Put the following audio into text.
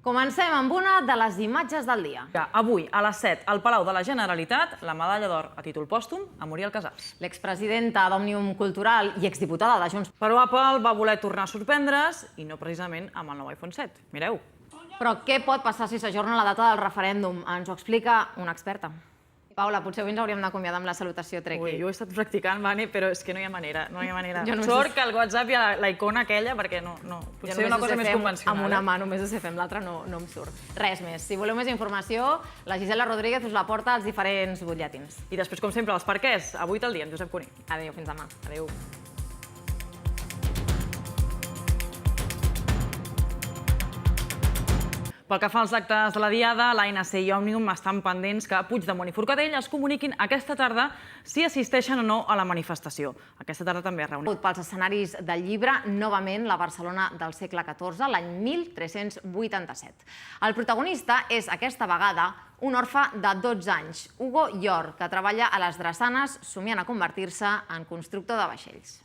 Comencem amb una de les imatges del dia. Avui, a les 7, al Palau de la Generalitat, la medalla d'or a títol pòstum a Muriel Casals. L'expresidenta d'Òmnium Cultural i exdiputada de Junts. Però Apple va voler tornar a sorprendre's i no precisament amb el nou iPhone 7. Mireu. Però què pot passar si s'ajorna la data del referèndum? Ens ho explica una experta. Paula, potser avui ens hauríem d'acomiadar amb la salutació Treki. Ui, jo he estat practicant, Vane, però és que no hi ha manera. només Sort que el WhatsApp hi ha la icona aquella, perquè no. Potser una cosa més convencional. Amb una mà només ho sé fer, amb l'altra no em surt. Res més. Si voleu més informació, la Gisela Rodríguez us la porta als diferents butlletins. I després, com sempre, els perquès. Avui te'l dia, amb Josep Cuní. Adéu, fins demà. Adéu. Pel que fa als actes de la Diada, l'ANC i Òmnium estan pendents que Puigdemont i Forcadell es comuniquin aquesta tarda si assisteixen o no a la manifestació. Aquesta tarda també es reuneixen. Pels escenaris del llibre, novament la Barcelona del segle XIV, l'any 1387. El protagonista és, aquesta vegada, un orfe de 12 anys, Hugo Llor, que treballa a les drassanes somiant a convertir-se en constructor de vaixells.